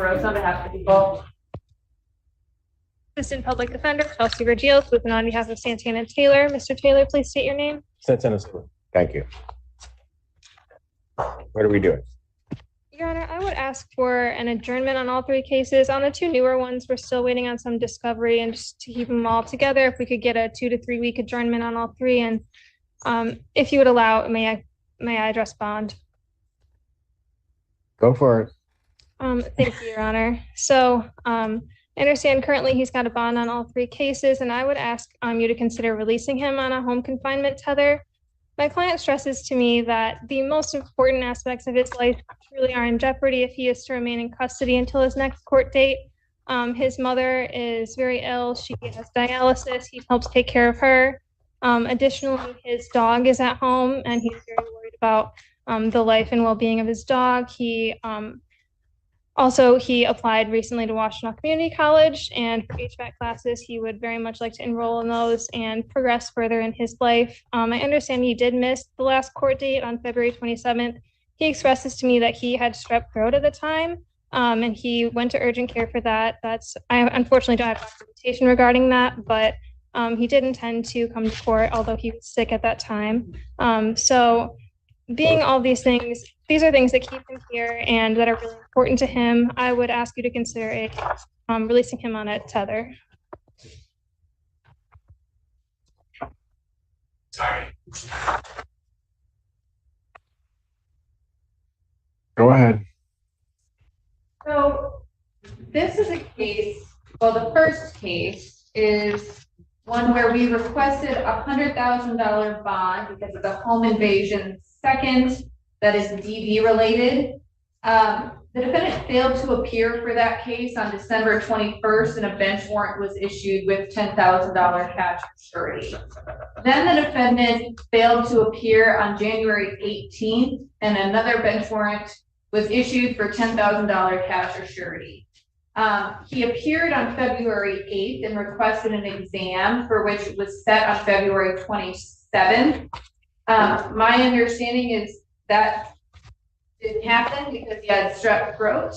Gross on behalf of the people. Assistant Public Defender Chelsea Vergil, with and on behalf of Santana and Taylor. Mr. Taylor, please state your name. Santana. Thank you. What are we doing? Your Honor, I would ask for an adjournment on all three cases. On the two newer ones, we're still waiting on some discovery, and just to keep them all together, if we could get a 2 to 3 week adjournment on all three. And if you would allow, may I address bond? Go for it. Thank you, Your Honor. So I understand currently he's got a bond on all three cases, and I would ask you to consider releasing him on a home confinement tether. My client stresses to me that the most important aspects of his life truly are in jeopardy if he is to remain in custody until his next court date. His mother is very ill. She has dialysis. He helps take care of her. Additionally, his dog is at home, and he's very worried about the life and well-being of his dog. He applied recently to Washtenaw Community College, and for HVAC classes, he would very much like to enroll in those and progress further in his life. I understand he did miss the last court date on February 27th. He expresses to me that he had strep throat at the time, and he went to urgent care for that. I unfortunately don't have documentation regarding that, but he did intend to come to court, although he was sick at that time. So being all these things, these are things that keep him here and that are really important to him. I would ask you to consider releasing him on a tether. Sorry. Go ahead. So this is a case, well, the first case is one where we requested a $100,000 bond because of the home invasion. Second, that is DV related. The defendant failed to appear for that case on December 21st, and a bench warrant was issued with $10,000 cash surety. Then the defendant failed to appear on January 18th, and another bench warrant was issued for $10,000 cash or surety. He appeared on February 8th and requested an exam for which it was set on February 27th. My understanding is that didn't happen because he had strep throat.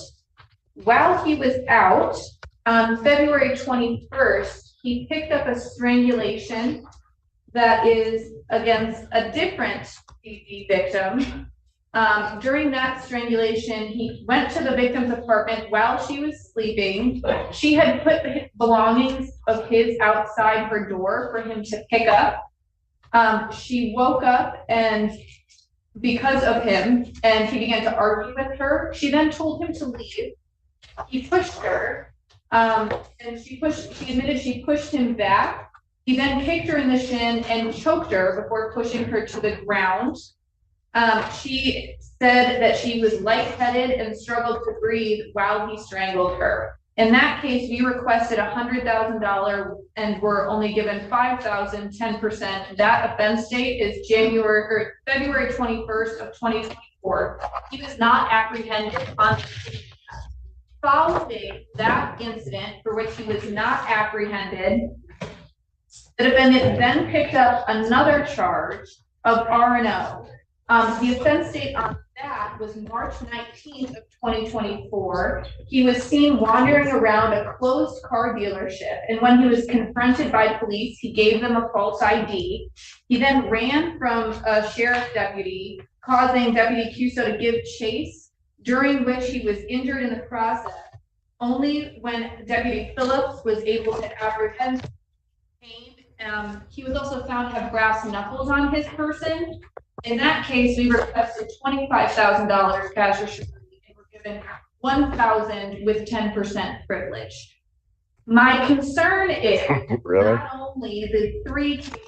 While he was out on February 21st, he picked up a strangulation that is against a different DV victim. During that strangulation, he went to the victim's apartment while she was sleeping. She had put belongings of his outside her door for him to pick up. She woke up and because of him, and he began to argue with her. She then told him to leave. He pushed her, and she admitted she pushed him back. He then kicked her in the shin and choked her before pushing her to the ground. She said that she was lightheaded and struggled to breathe while he strangled her. In that case, we requested $100,000 and were only given $5,000, 10%. That offense date is February 21st of 2024. He was not apprehended on following that incident for which he was not apprehended. The defendant then picked up another charge of R&O. The offense date on that was March 19th of 2024. He was seen wandering around a closed car dealership, and when he was confronted by police, he gave them a false ID. He then ran from a sheriff deputy, causing Deputy Cuso to give chase, during which he was injured in the process. Only when Deputy Phillips was able to apprehend him. He was also found to have brass knuckles on his person. In that case, we requested $25,000 cash or surety and were given $1,000 with 10% privilege. My concern is not only the three cases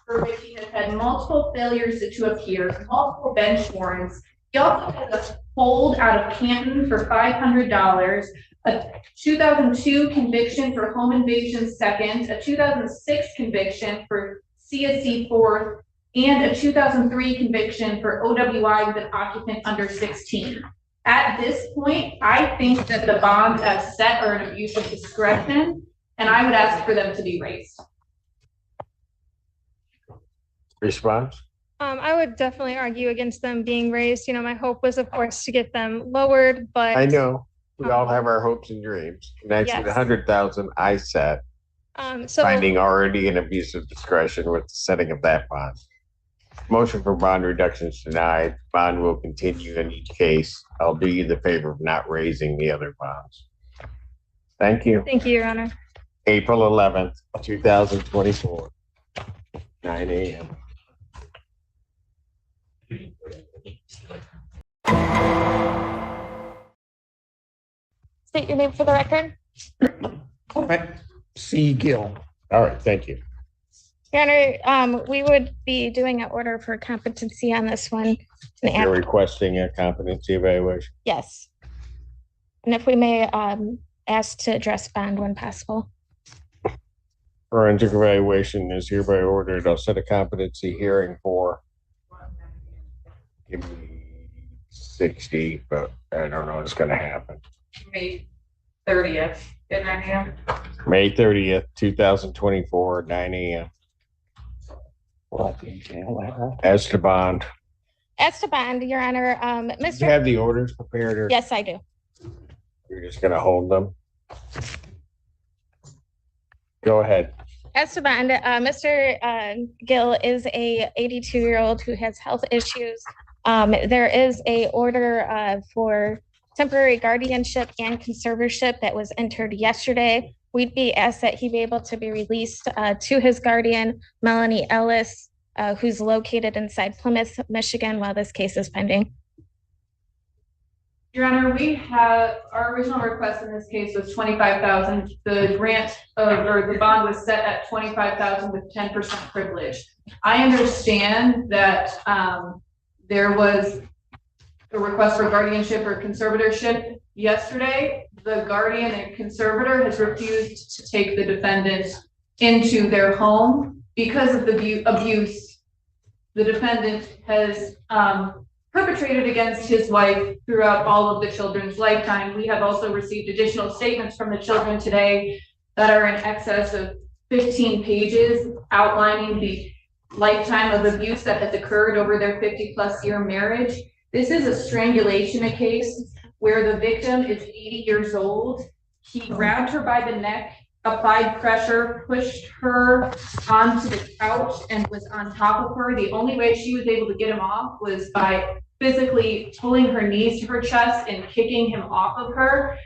for which he has had multiple failures to appear, multiple bench warrants, he also has a hold out of Canton for $500, a 2002 conviction for home invasion second, a 2006 conviction for CSC fourth, and a 2003 conviction for OWI with an occupant under 16. At this point, I think that the bonds as set are an abuse of discretion, and I would ask for them to be raised. Response? I would definitely argue against them being raised. You know, my hope was, of course, to get them lowered, but I know. We all have our hopes and dreams. And actually, the Yes. 100,000 I set, So finding already an abuse of discretion with the setting of that bond. Motion for bond reduction is denied. Bond will continue in each case. I'll do you the favor of not raising the other bonds. Thank you. thank you, Your Honor. April 11th, 2024, 9 a.m. State your name for the record. C. Gill. All right, thank you. Your Honor, we would be doing an order for competency on this one. You're requesting a competency evaluation. Yes. And if we may ask to address bond when possible. Forensic evaluation is hereby ordered. I'll set a competency hearing for, give me 60, but I don't know what's going to happen. May 30th, at 9 a.m. May 30th, 2024, 9 a.m. As to bond. As to bond, Your Honor, Do you Mr. have the orders prepared, or Yes, I do. you're just going to hold them? Go ahead. As to bond, Mr. Gill is a 82-year-old who has health issues. There is a order for temporary guardianship and conservatorship that was entered yesterday. We'd be asked that he be able to be released to his guardian, Melanie Ellis, who's located inside Plymouth, Michigan, while this case is pending. Your Honor, we have, our original request in this case was 25,000. The grant or the bond was set at 25,000 with 10% privilege. I understand that there was a request for guardianship or conservatorship yesterday. The guardian and conservator has refused to take the defendant into their home because of the abuse the defendant has perpetrated against his wife throughout all of the children's lifetime. We have also received additional statements from the children today that are in excess of 15 pages outlining the lifetime of abuse that has occurred over their 50+ year marriage. This is a strangulation case where the victim is 80 years old. He grabbed her by the neck, applied pressure, pushed her onto the couch, and was on top of her. The only way she was able to get him off was by physically pulling her knees to her chest and kicking him off of her.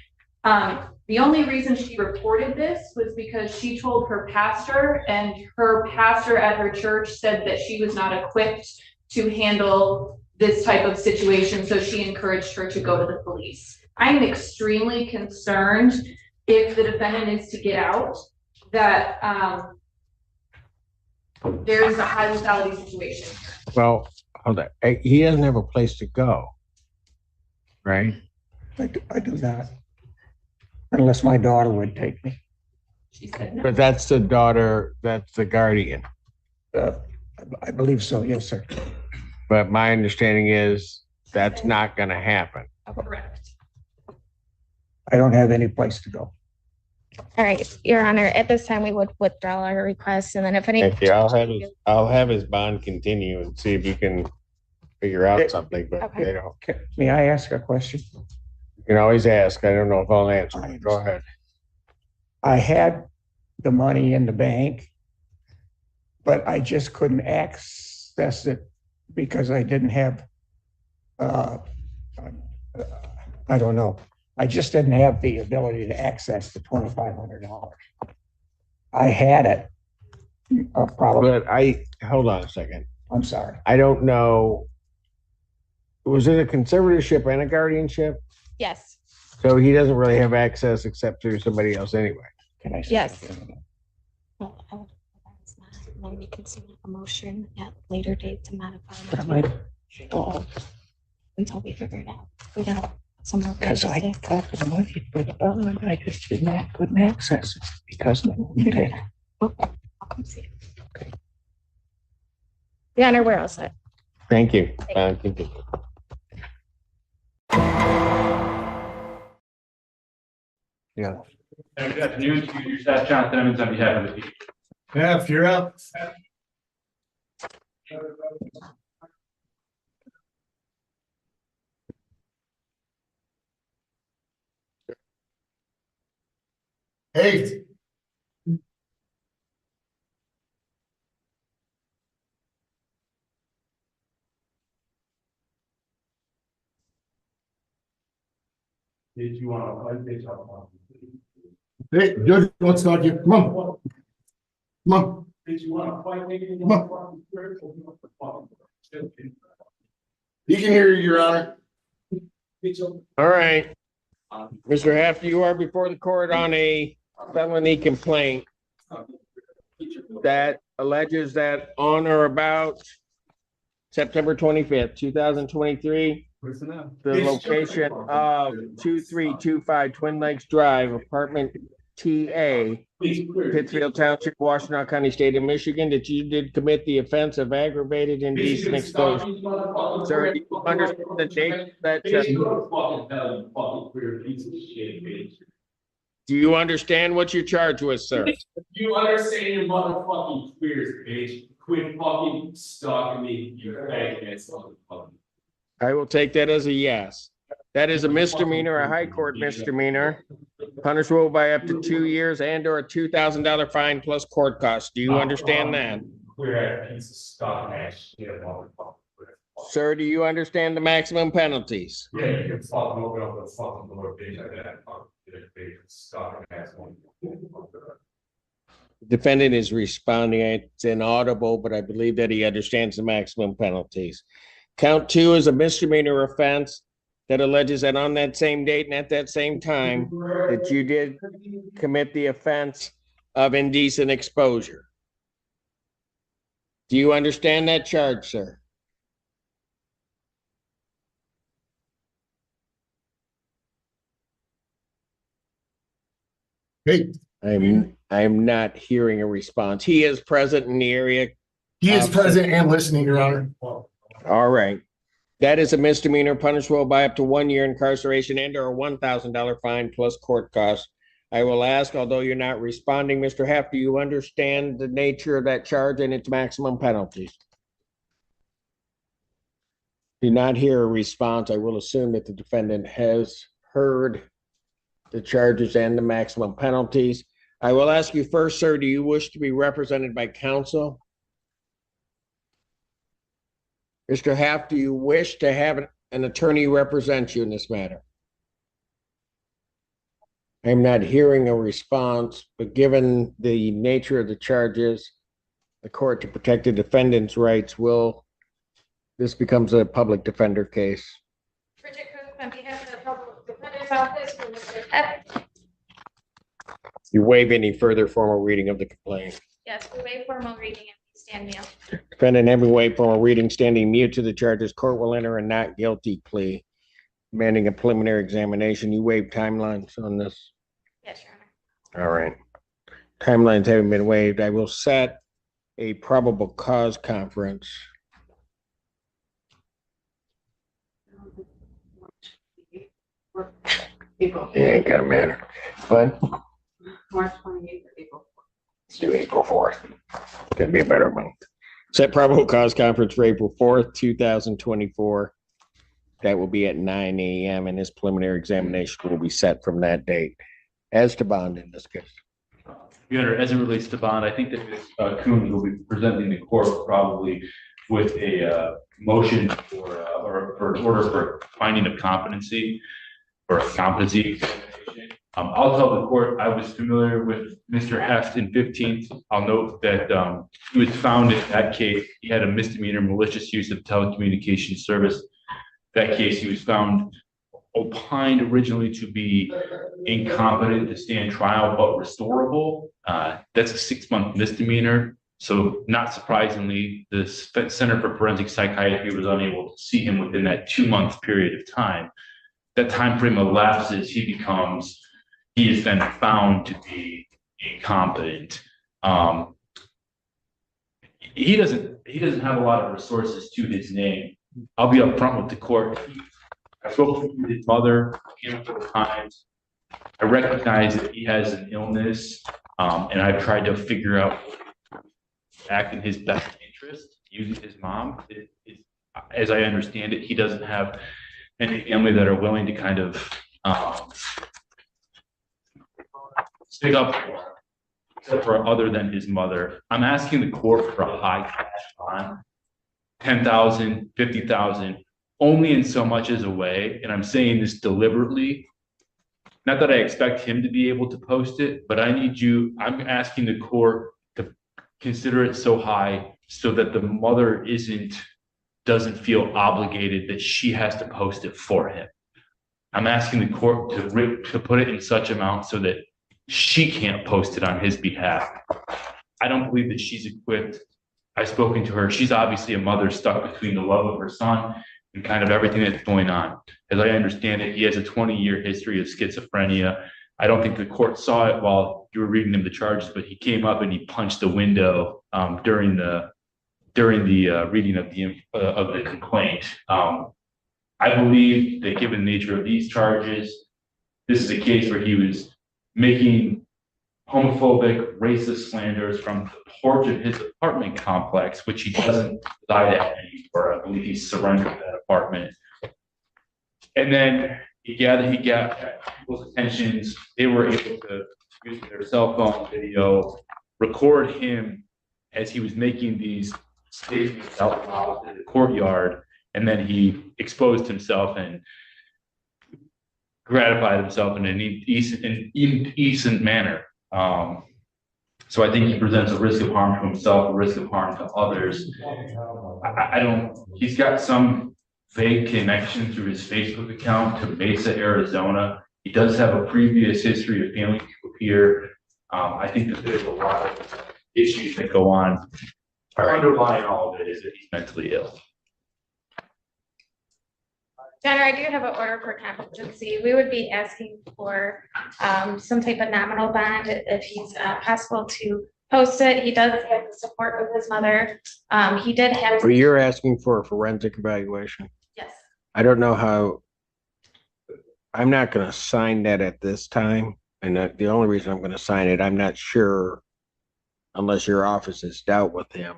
The only reason she reported this was because she told her pastor, and her pastor at her church said that she was not equipped to handle this type of situation, so she encouraged her to go to the police. I'm extremely concerned if the defendant is to get out, that there is a high lethality situation. Well, hold on. He doesn't have a place to go, right? I do not. Unless my daughter would take me. She said no. But that's the daughter, that's the guardian. I believe so, yes, sir. But my understanding is that's not going to happen. Correct. I don't have any place to go. All right, Your Honor, at this time, we would withdraw our request, and then if any. Okay, I'll have his bond continue and see if you can figure out something, but Okay. you know, May I ask a question? you can always ask. I don't know if I'll answer it. Go ahead. I had the money in the bank, but I just couldn't access it because I didn't have, I don't know. I just didn't have the ability to access the $2,500. I had it, probably, But hold on a second. I'm sorry. I don't know. Was it a conservatorship and a guardianship? Yes, So he doesn't really have access except through somebody else anyway. Can I say Yes. something? well, I would, that's not, then we can submit a motion at later date to modify. But I might, Until we figure it out. We don't, somewhere. because I got the money, but I just couldn't access it because they wouldn't take it. I'll come see it. Okay. Your Honor, we're all set. Thank you. Continue. Yeah. Good afternoon, to your staff, Jonathan Emmons on behalf of the people. Yeah, if you're up. Hey. Did you want to fight this out? Hey, Judge, let's start here. Come on. Come on. Did you want to fight? He can hear you, Your Honor. All right. Mr. Heft, you are before the court on a felony complaint that alleges that on or about September 25th, 2023, the location of 2325 Twin Lakes Drive, apartment TA, Pittsfield Township, Washtenaw County, State of Michigan, that you did commit the offense of aggravated indecent exposure. Sir, do you understand the date of that charge? Do you understand what you're charged with, sir? You understand your motherfucking queers, bitch. Quit fucking stalking me, you faggot ass motherfucker. I will take that as a yes. That is a misdemeanor, a high court misdemeanor, punishable by up to 2 years and or a $2,000 fine plus court costs. Do you understand that? Queer ass piece of stalking ass shit, motherfucker. Sir, do you understand the maximum penalties? Yeah, you can fucking open up the fucking door, bitch, like that. Stalking ass motherfucker. Defendant is responding. It's inaudible, but I believe that he understands the maximum penalties. Count 2 is a misdemeanor offense that alleges that on that same date and at that same time that you did commit the offense of indecent exposure. Do you understand that charge, sir? Hey, I'm not hearing a response. He is present in the area. he is present and listening, Your Honor. All right. That is a misdemeanor punishable by up to 1 year incarceration and or a $1,000 fine plus court costs. I will ask, although you're not responding, Mr. Heft, do you understand the nature of that charge and its maximum penalties? Do not hear a response. I will assume that the defendant has heard the charges and the maximum penalties. I will ask you first, sir, do you wish to be represented by counsel? Mr. Heft, do you wish to have an attorney represent you in this matter? I'm not hearing a response, but given the nature of the charges, the court, to protect the defendant's rights, this becomes a public defender case. Bridget Cook, on behalf of the Public Defender's Office, for Mr. Heft. You waive any further formal reading of the complaint. Yes, we waive formal reading and we stand mute. Defendant, every waive formal reading, standing mute to the charges. Court will enter a not guilty plea, demanding a preliminary examination. You waive timelines on this. Yes, Your Honor. All right. Timelines haven't been waived. I will set a probable cause conference. April. It ain't gonna matter. But March 28th or April. let's do April 4th. Gonna be a better month. Set probable cause conference for April 4th, 2024. That will be at 9 a.m. and this preliminary examination will be set from that date. As to bond in this case. Your Honor, as it relates to bond, I think that Ms. Coons will be presenting the court probably with a motion for an order for finding of competency or a competency examination. I'll tell the court I was familiar with Mr. Heft in 15th. I'll note that he was found in that case. He had a misdemeanor malicious use of telecommunications service. That case, he was found opined originally to be incompetent to stand trial, but restorable. That's a 6-month misdemeanor. So not surprisingly, the Center for Forensic Psychiatry was unable to see him within that 2-month period of time. That time frame elapses, he is then found to be incompetent. He doesn't have a lot of resources to his name. I'll be upfront with the court. I spoke with his mother a handful of times. I recognize that he has an illness, and I've tried to figure out act in his best interest using his mom. As I understand it, he doesn't have any family that are willing to kind of stick up for him, except for other than his mother. I'm asking the court for a high cash bond, 10,000, 50,000, only in so much as a way, and I'm saying this deliberately. Not that I expect him to be able to post it, but I'm asking the court to consider it so high so that the mother doesn't feel obligated that she has to post it for him. I'm asking the court to put it in such amount so that she can't post it on his behalf. I don't believe that she's equipped. I've spoken to her. She's obviously a mother stuck between the love of her son and kind of everything that's going on. As I understand it, he has a 20-year history of schizophrenia. I don't think the court saw it while you were reading him the charges, but he came up and he punched the window during the reading of the complaint. I believe that given the nature of these charges, this is a case where he was making homophobic, racist slanders from the porch of his apartment complex, which he doesn't reside at anymore. I believe he's surrendered that apartment. And then he got people's attentions. They were able to use their cell phone video, record him as he was making these statements out loud in the courtyard, and then he exposed himself and gratified himself in an indecent manner. So I think he presents a risk of harm to himself, a risk of harm to others. He's got some vague connection through his Facebook account to Mesa, Arizona. He does have a previous history of failing to appear. I think that there's a lot of issues that go on. Underlying all of it is that he's mentally ill. Jenner, I do have an order for competency. We would be asking for some type of nominal bond if he's possible to post it. He does have the support of his mother. He did have. So you're asking for a forensic evaluation? Yes. I don't know how. I'm not going to sign that at this time. And the only reason I'm going to sign it, I'm not sure, unless your office has dealt with him.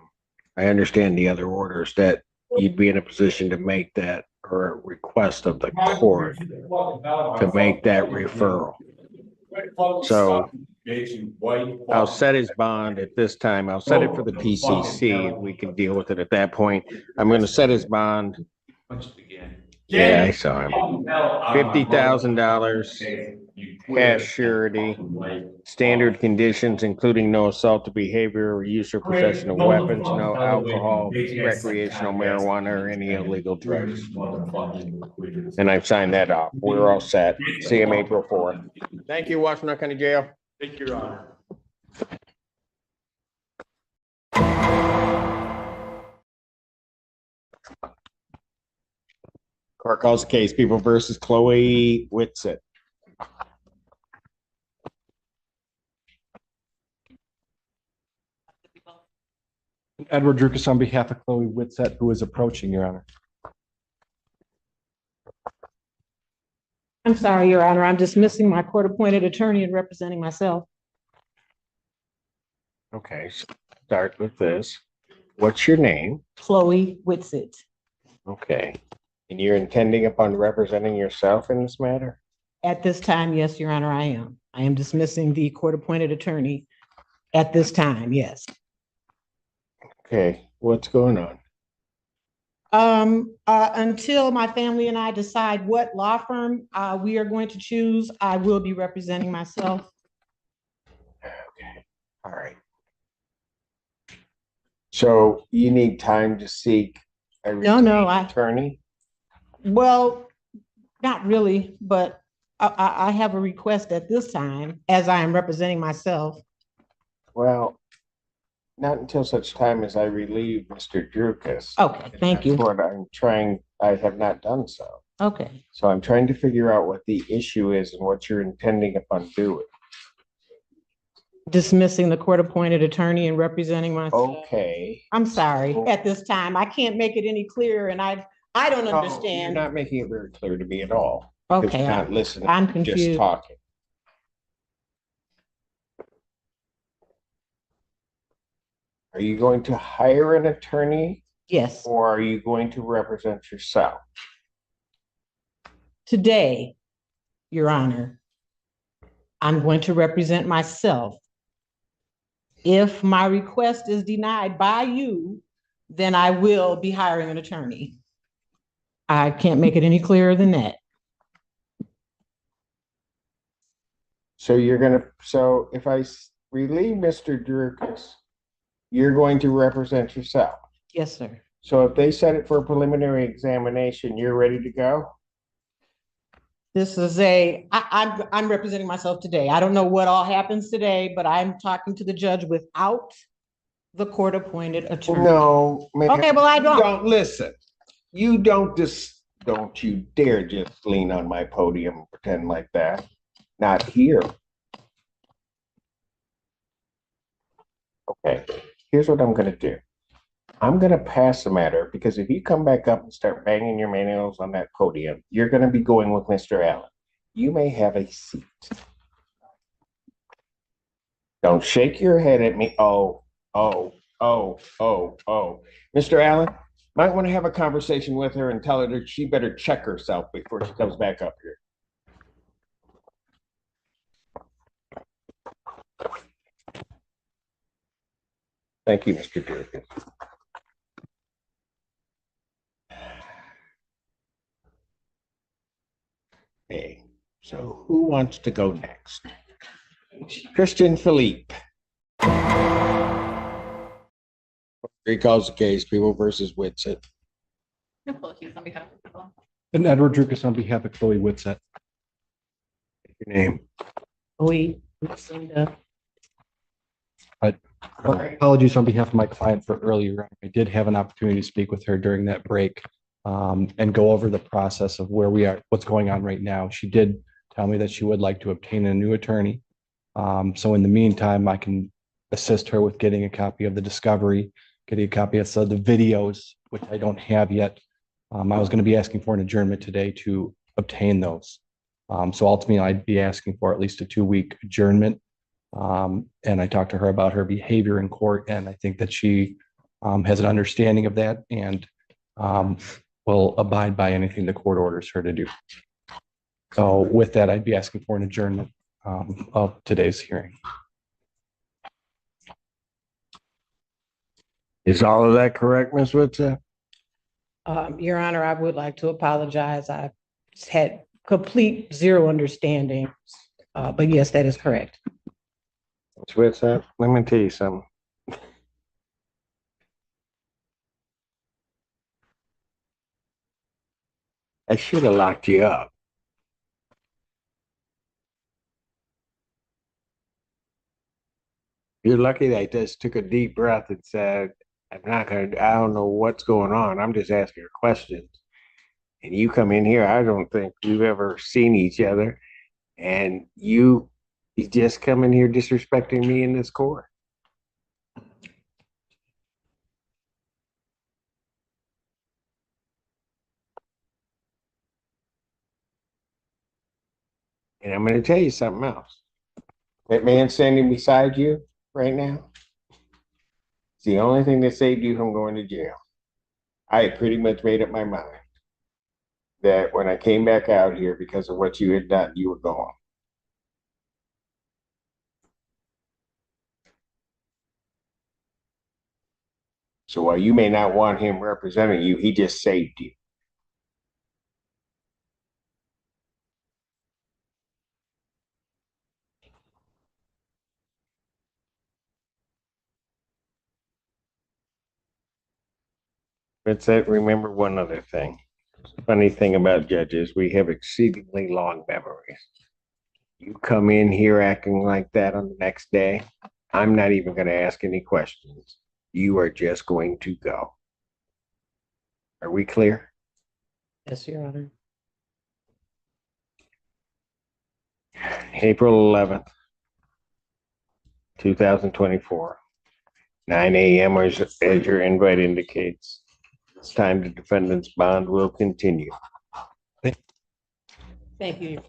I understand the other orders that you'd be in a position to make that, or a request of the court to make that referral. So I'll set his bond at this time. I'll set it for the PCC. We can deal with it at that point. I'm going to set his bond. Yeah, I saw him. $50,000 cash surety, standard conditions, including no assault to behavior or use or possession of weapons, no alcohol, recreational marijuana, or any illegal drugs. And I've signed that off. We're all set. See him April 4th. Thank you, Washington County Jail. Thank you, Your Honor. Court calls the case, People versus Chloe Whitsett. Edward Drukas on behalf of Chloe Whitsett, who is approaching, Your Honor. I'm sorry, Your Honor, I'm dismissing my court-appointed attorney and representing myself. Okay, so start with this. What's your name? Chloe Whitsett. Okay. And you're intending upon representing yourself in this matter? At this time, yes, Your Honor, I am. I am dismissing the court-appointed attorney at this time, yes. Okay, what's going on? Until my family and I decide what law firm we are going to choose, I will be representing myself. Okay, all right. So you need time to seek a attorney? Well, not really, but I have a request at this time as I am representing myself. Well, not until such time as I relieve Mr. Drukas. Okay, thank you. That's what I'm trying, I have not done so. Okay. So I'm trying to figure out what the issue is and what you're intending upon doing. Dismissing the court-appointed attorney and representing myself. Okay. I'm sorry, at this time, I can't make it any clearer, and I don't You're understand. not making it very clear to me at all. Okay, You're not listening. I'm Just confused. talking. Are you going to hire an attorney Yes, or are you going to represent yourself? today, Your Honor. I'm going to represent myself. If my request is denied by you, then I will be hiring an attorney. I can't make it any clearer than that. So if I relieve Mr. Drukas, you're going to represent yourself. Yes, sir. So if they set it for a preliminary examination, you're ready to go? This is I'm representing myself today. I don't know what all happens today, but I'm talking to the judge without the court-appointed attorney. No, man. Okay, well, I don't. Don't listen. You don't you dare just lean on my podium and pretend like that. Not here. Okay, here's what I'm gonna do. I'm gonna pass the matter because if you come back up and start banging your nails on that podium, you're gonna be going with Mr. Allen. You may have a seat. Don't shake your head at me. Oh. Mr. Allen, might want to have a conversation with her and tell her that she better check herself before she comes back up here. Thank you, Mr. Durkin. Okay, so who wants to go next? Christian Philippe. Recalls the case, People versus Whitsett. And Edward Drukas on behalf of Chloe Whitsett. Your name. Apologies on behalf of my client for earlier. I did have an opportunity to speak with her during that break and go over the process of where we are, what's going on right now. She did tell me that she would like to obtain a new attorney. So in the meantime, I can assist her with getting a copy of the discovery, getting a copy of the videos, which I don't have yet. I was going to be asking for an adjournment today to obtain those. So ultimately, I'd be asking for at least a 2-week adjournment. And I talked to her about her behavior in court, and I think that she has an understanding of that and will abide by anything the court orders her to do. So with that, I'd be asking for an adjournment of today's hearing. Is all of that correct, Ms. Whitsett? Your Honor, I would like to apologize. I had complete zero understanding. But yes, that is correct. Ms. Whitsett, let me tell you something. I should have locked you up. You're lucky that I just took a deep breath and said, I don't know what's going on. I'm just asking her questions. And you come in here, I don't think we've ever seen each other. And you just come in here disrespecting me in this court. And I'm going to tell you something else. That man standing beside you right now, it's the only thing that saved you from going to jail. I had pretty much made up my mind that when I came back out here because of what you had done, you were gone. So while you may not want him representing you, he just saved you. Remember one other thing. Funny thing about judges, we have exceedingly long memories. You come in here acting like that on the next day, I'm not even going to ask any questions. You are just going to go. Are we clear? Yes, Your Honor. April 11th, 2024, 9 a.m. as your invite indicates. It's time the defendant's bond will continue. Thank you.